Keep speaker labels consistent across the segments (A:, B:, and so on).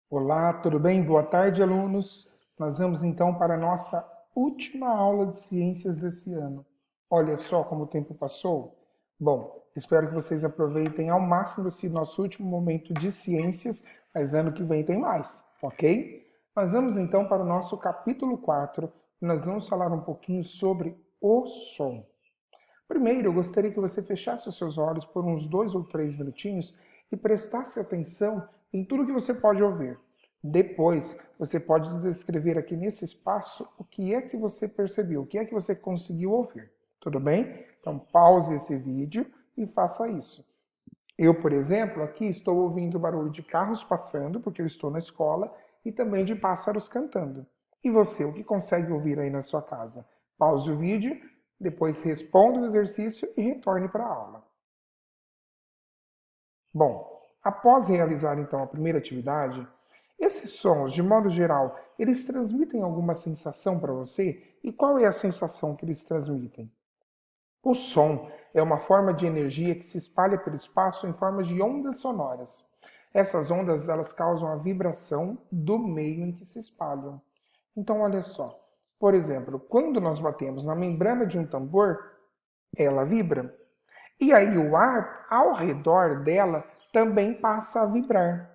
A: Olá, tudo bem? Boa tarde, alunos. Nós vamos então para a nossa última aula de ciências desse ano. Olha só como o tempo passou. Bom, espero que vocês aproveitem ao máximo esse nosso último momento de ciências, mas ano que vem tem mais, ok? Nós vamos então para o nosso capítulo 4. Nós vamos falar um pouquinho sobre o som. Primeiro, eu gostaria que você fechasse os seus olhos por uns 2 ou 3 minutinhos e prestasse atenção em tudo que você pode ouvir. Depois, você pode descrever aqui nesse espaço o que é que você percebeu, o que é que você conseguiu ouvir. Tudo bem? Então, pause esse vídeo e faça isso. Eu, por exemplo, aqui estou ouvindo barulho de carros passando, porque eu estou na escola, e também de pássaros cantando. E você, o que consegue ouvir aí na sua casa? Pause o vídeo, depois responda o exercício e retorne para a aula. Bom, após realizar então a primeira atividade, esses sons, de modo geral, eles transmitem alguma sensação para você? E qual é a sensação que eles transmitem? O som é uma forma de energia que se espalha pelo espaço em forma de ondas sonoras. Essas ondas elas causam a vibração do meio em que se espalham. Então, olha só. Por exemplo, quando nós batemos na membrana de um tambor, ela vibra. E aí o ar ao redor dela também passa a vibrar.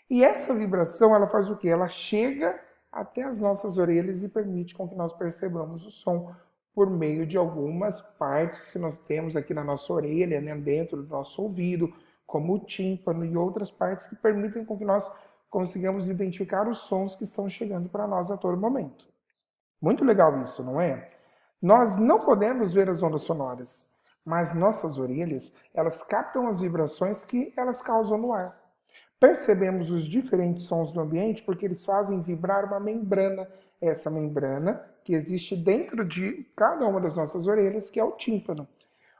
A: E essa vibração, ela faz o quê? Ela chega até as nossas orelhas e permite com que nós percebamos o som por meio de algumas partes que nós temos aqui na nossa orelha, né, dentro do nosso ouvido, como o tímpano e outras partes que permitem com que nós consigamos identificar os sons que estão chegando para nós a todo momento. Muito legal isso, não é? Nós não podemos ver as ondas sonoras, mas nossas orelhas, elas captam as vibrações que elas causam no ar. Percebemos os diferentes sons do ambiente porque eles fazem vibrar uma membrana. Essa membrana que existe dentro de cada uma das nossas orelhas, que é o tímpano.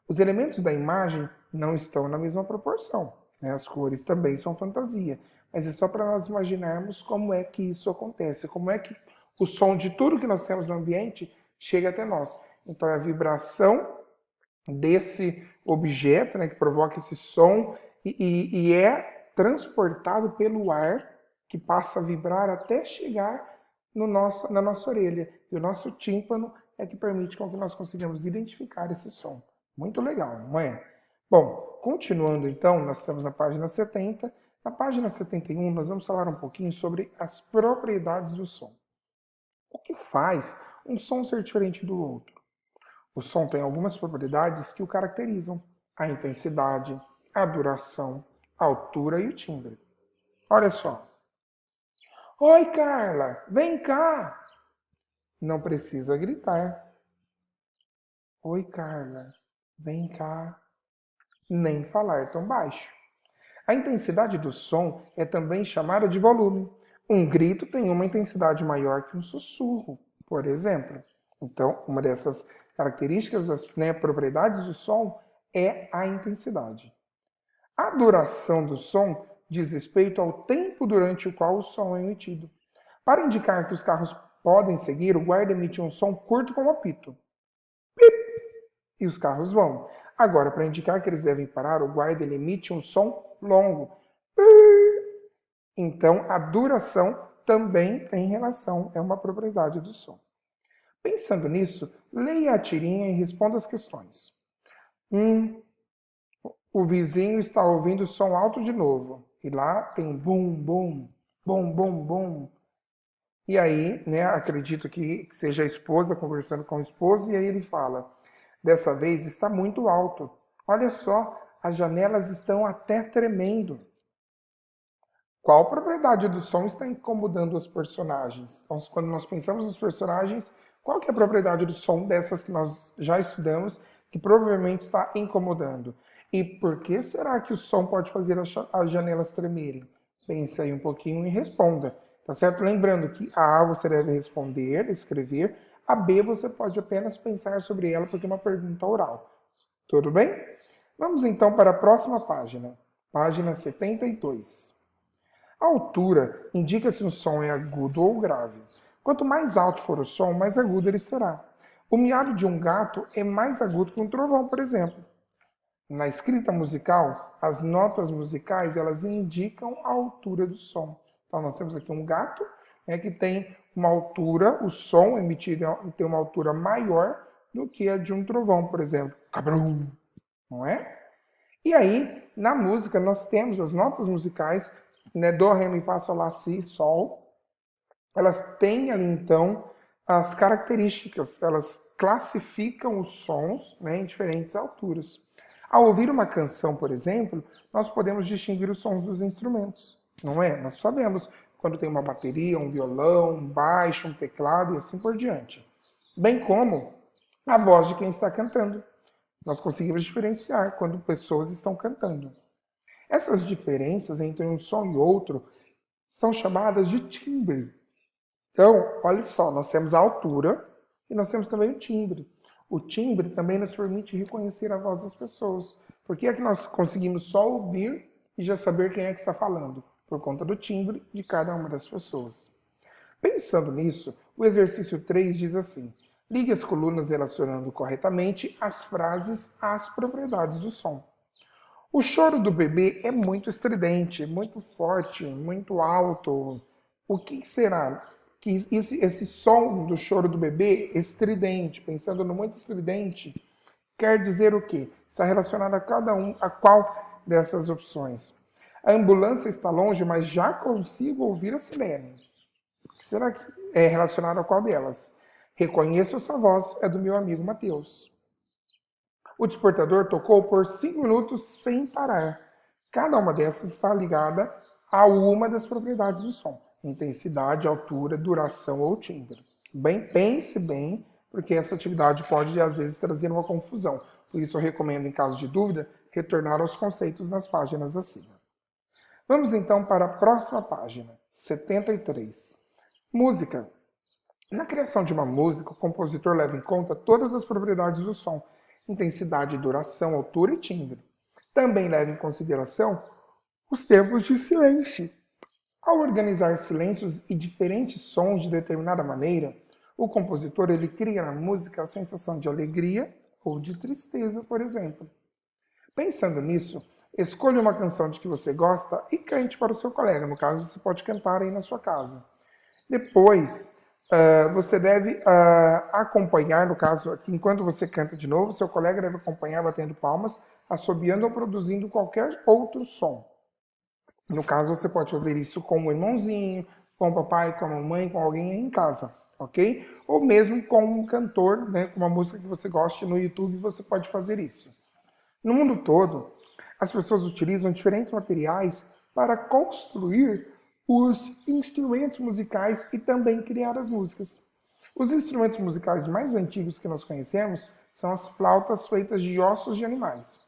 A: Os elementos da imagem não estão na mesma proporção, né? As cores também são fantasia, mas é só para nós imaginarmos como é que isso acontece, como é que o som de tudo que nós temos no ambiente chega até nós. Então é a vibração desse objeto, né, que provoca esse som e é transportado pelo ar que passa a vibrar até chegar na nossa orelha. E o nosso tímpano é que permite com que nós consigamos identificar esse som. Muito legal, não é? Bom, continuando então, nós estamos na página 70. Na página 71, nós vamos falar um pouquinho sobre as propriedades do som. O que faz um som ser diferente do outro? O som tem algumas propriedades que o caracterizam: a intensidade, a duração, a altura e o timbre. Olha só. Oi, Carla, vem cá! Não precisa gritar. Oi, Carla, vem cá. Nem falar tão baixo. A intensidade do som é também chamada de volume. Um grito tem uma intensidade maior que um sussurro, por exemplo. Então, uma dessas características das, né, propriedades do som é a intensidade. A duração do som diz respeito ao tempo durante o qual o som é emitido. Para indicar que os carros podem seguir, o guarda emite um som curto como apito. Pip! E os carros vão. Agora, para indicar que eles devem parar, o guarda emite um som longo. Então, a duração também tem relação, é uma propriedade do som. Pensando nisso, leia a tirinha e responda as questões. O vizinho está ouvindo som alto de novo. E lá tem bum, bum, bum, bum, bum. E aí, né, acredito que seja a esposa conversando com o esposo, e aí ele fala: dessa vez está muito alto. Olha só, as janelas estão até tremendo. Qual propriedade do som está incomodando os personagens? Então, quando nós pensamos nos personagens, qual que é a propriedade do som dessas que nós já estudamos, que provavelmente está incomodando? E por que será que o som pode fazer as janelas tremerem? Pense aí um pouquinho e responda, tá certo? Lembrando que a A você deve responder, escrever, a B você pode apenas pensar sobre ela porque é uma pergunta oral. Tudo bem? Vamos então para a próxima página, página 72. A altura indica se o som é agudo ou grave. Quanto mais alto for o som, mais agudo ele será. O miado de um gato é mais agudo que um trovão, por exemplo. Na escrita musical, as notas musicais elas indicam a altura do som. Então, nós temos aqui um gato, né, que tem uma altura, o som emitido tem uma altura maior do que a de um trovão, por exemplo. Cabrum, não é? E aí, na música, nós temos as notas musicais, né, Dó, Ré, Mi, Fá, Sol, Lá, Si, Sol. Elas têm ali, então, as características, elas classificam os sons, né, em diferentes alturas. Ao ouvir uma canção, por exemplo, nós podemos distinguir os sons dos instrumentos, não é? Nós sabemos quando tem uma bateria, um violão, um baixo, um teclado e assim por diante. Bem como a voz de quem está cantando. Nós conseguimos diferenciar quando pessoas estão cantando. Essas diferenças entre um som e outro são chamadas de timbre. Então, olha só, nós temos a altura e nós temos também o timbre. O timbre também nos permite reconhecer a voz das pessoas. Por que é que nós conseguimos só ouvir e já saber quem é que está falando? Por conta do timbre de cada uma das pessoas. Pensando nisso, o exercício 3 diz assim: ligue as colunas relacionando corretamente as frases às propriedades do som. O choro do bebê é muito estridente, muito forte, muito alto. O que será? Que esse som do choro do bebê, estridente, pensando no muito estridente, quer dizer o quê? Está relacionado a qual dessas opções? A ambulância está longe, mas já consigo ouvir a sirene. Será que é relacionado a qual delas? Reconheço essa voz, é do meu amigo Mateus. O despertador tocou por 5 minutos sem parar. Cada uma dessas está ligada a uma das propriedades do som: intensidade, altura, duração ou timbre. Pense bem, porque essa atividade pode às vezes trazer uma confusão. Por isso eu recomendo, em caso de dúvida, retornar aos conceitos nas páginas acima. Vamos então para a próxima página, 73. Música. Na criação de uma música, o compositor leva em conta todas as propriedades do som: intensidade, duração, altura e timbre. Também leva em consideração os tempos de silêncio. Ao organizar silêncios e diferentes sons de determinada maneira, o compositor ele cria na música a sensação de alegria ou de tristeza, por exemplo. Pensando nisso, escolha uma canção de que você gosta e cante para o seu colega. No caso, você pode cantar aí na sua casa. Depois, você deve acompanhar, no caso aqui, enquanto você canta de novo, seu colega deve acompanhar batendo palmas, assobiando ou produzindo qualquer outro som. No caso, você pode fazer isso com o irmãozinho, com o papai, com a mamãe, com alguém aí em casa, ok? Ou mesmo com um cantor, né, com uma música que você goste no YouTube, você pode fazer isso. No mundo todo, as pessoas utilizam diferentes materiais para construir os instrumentos musicais e também criar as músicas. Os instrumentos musicais mais antigos que nós conhecemos são as flautas feitas de ossos de animais.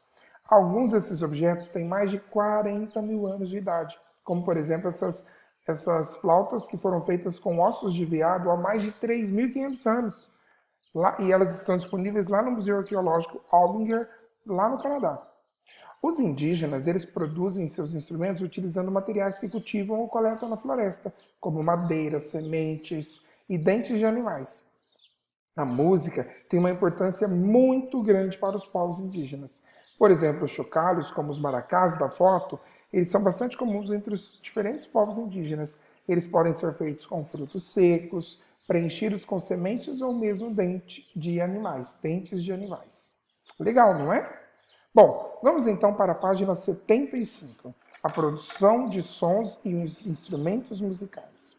A: Alguns desses objetos têm mais de 40 mil anos de idade, como por exemplo essas flautas que foram feitas com ossos de veado há mais de 3.500 anos. E elas estão disponíveis lá no Museu Arqueológico Albinger, lá no Canadá. Os indígenas, eles produzem seus instrumentos utilizando materiais que cultivam ou coletam na floresta, como madeira, sementes e dentes de animais. A música tem uma importância muito grande para os povos indígenas. Por exemplo, os chocalhos, como os maracás da foto, eles são bastante comuns entre os diferentes povos indígenas. Eles podem ser feitos com frutos secos, preenchidos com sementes ou mesmo dentes de animais. Legal, não é? Bom, vamos então para a página 75, a produção de sons e os instrumentos musicais.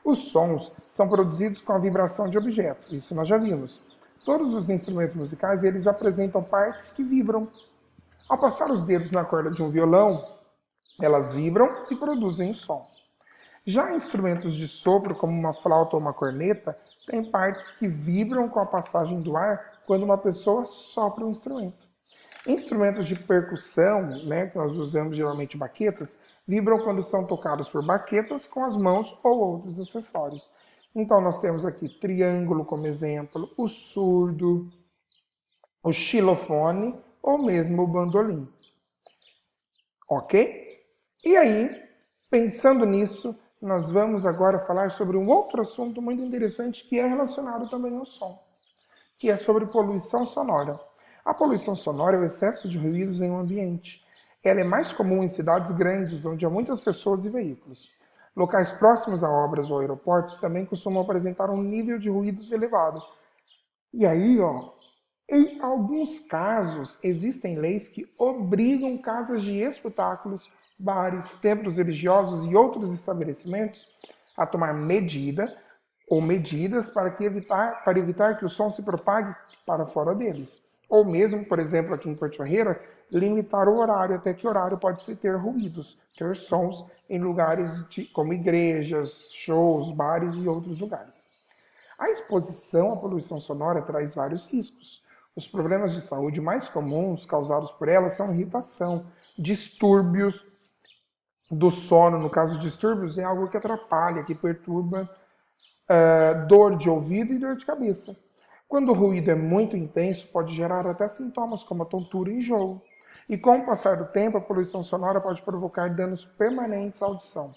A: Os sons são produzidos com a vibração de objetos, isso nós já vimos. Todos os instrumentos musicais, eles apresentam partes que vibram. Ao passar os dedos na corda de um violão, elas vibram e produzem o som. Já instrumentos de sopro, como uma flauta ou uma corneta, têm partes que vibram com a passagem do ar quando uma pessoa sopra um instrumento. Instrumentos de percussão, né, que nós usamos geralmente baquetas, vibram quando são tocados por baquetas com as mãos ou outros acessórios. Então nós temos aqui triângulo como exemplo, o surdo, o xilofone ou mesmo o bandolim. Ok? E aí, pensando nisso, nós vamos agora falar sobre um outro assunto muito interessante que é relacionado também ao som, que é sobre poluição sonora. A poluição sonora é o excesso de ruídos em um ambiente. Ela é mais comum em cidades grandes, onde há muitas pessoas e veículos. Locais próximos a obras ou aeroportos também costumam apresentar um nível de ruídos elevado. E aí, em alguns casos, existem leis que obrigam casas de espetáculos, bares, templos religiosos e outros estabelecimentos a tomar medidas para evitar que o som se propague para fora deles. Ou mesmo, por exemplo, aqui em Porto Ferreira, limitar o horário, até que horário pode-se ter ruídos, ter sons em lugares como igrejas, shows, bares e outros lugares. A exposição à poluição sonora traz vários riscos. Os problemas de saúde mais comuns causados por ela são irritação, distúrbios do sono. No caso de distúrbios, é algo que atrapalha, que perturba, dor de ouvido e dor de cabeça. Quando o ruído é muito intenso, pode gerar até sintomas como a tontura e enjoo. E com o passar do tempo, a poluição sonora pode provocar danos permanentes à audição.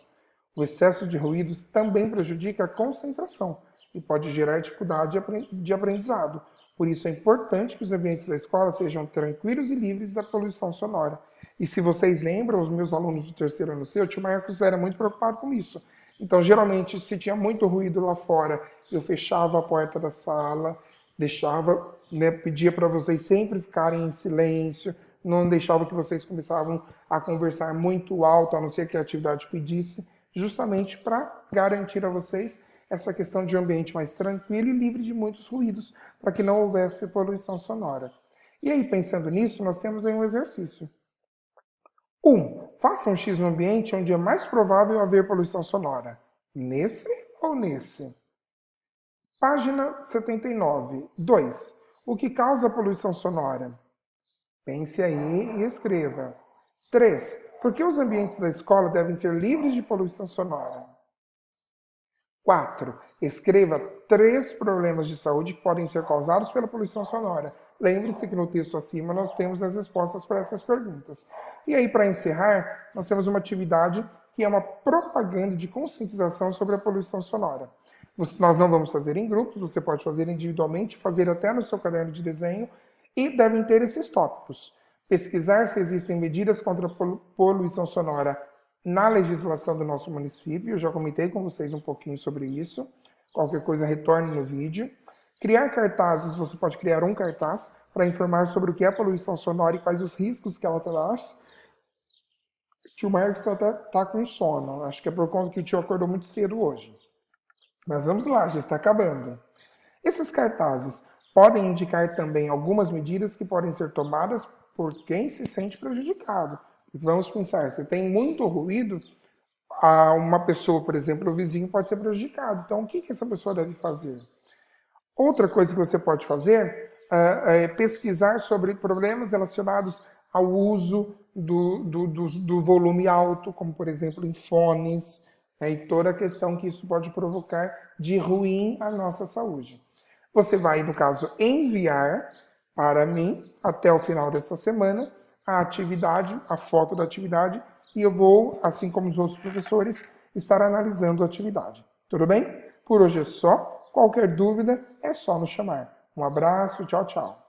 A: O excesso de ruídos também prejudica a concentração e pode gerar dificuldade de aprendizado. Por isso é importante que os ambientes da escola sejam tranquilos e livres da poluição sonora. E se vocês lembram, os meus alunos do terceiro ano C, o tio Marcos era muito preocupado com isso. Então, geralmente, se tinha muito ruído lá fora, eu fechava a porta da sala, deixava, pedia para vocês sempre ficarem em silêncio, não deixava que vocês começavam a conversar muito alto, a não ser que a atividade pedisse, justamente para garantir a vocês essa questão de um ambiente mais tranquilo e livre de muitos ruídos, para que não houvesse poluição sonora. E aí, pensando nisso, nós temos aí um exercício. 1. Faça um X no ambiente onde é mais provável haver poluição sonora. Nesse ou nesse? Página 79. 2. O que causa poluição sonora? Pense aí e escreva. 3. Por que os ambientes da escola devem ser livres de poluição sonora? 4. Escreva 3 problemas de saúde que podem ser causados pela poluição sonora. Lembre-se que no texto acima nós temos as respostas para essas perguntas. E aí, para encerrar, nós temos uma atividade que é uma propaganda de conscientização sobre a poluição sonora. Nós não vamos fazer em grupos, você pode fazer individualmente, fazer até no seu caderno de desenho, e devem ter esses tópicos. Pesquisar se existem medidas contra a poluição sonora na legislação do nosso município. Eu já comentei com vocês um pouquinho sobre isso. Qualquer coisa, retorne no vídeo. Criar cartazes, você pode criar um cartaz para informar sobre o que é poluição sonora e quais os riscos que ela traz. O tio Marcos está com sono. Acho que é por conta que o tio acordou muito cedo hoje. Mas vamos lá, já está acabando. Esses cartazes podem indicar também algumas medidas que podem ser tomadas por quem se sente prejudicado. Vamos pensar, se tem muito ruído, uma pessoa, por exemplo, o vizinho pode ser prejudicado. Então, o que essa pessoa deve fazer? Outra coisa que você pode fazer é pesquisar sobre problemas relacionados ao uso do volume alto, como, por exemplo, em fones, e toda a questão que isso pode provocar de ruim à nossa saúde. Você vai, no caso, enviar para mim, até o final dessa semana, a atividade, a foto da atividade, e eu vou, assim como os outros professores, estar analisando a atividade. Tudo bem? Por hoje é só. Qualquer dúvida é só nos chamar. Um abraço, tchau, tchau.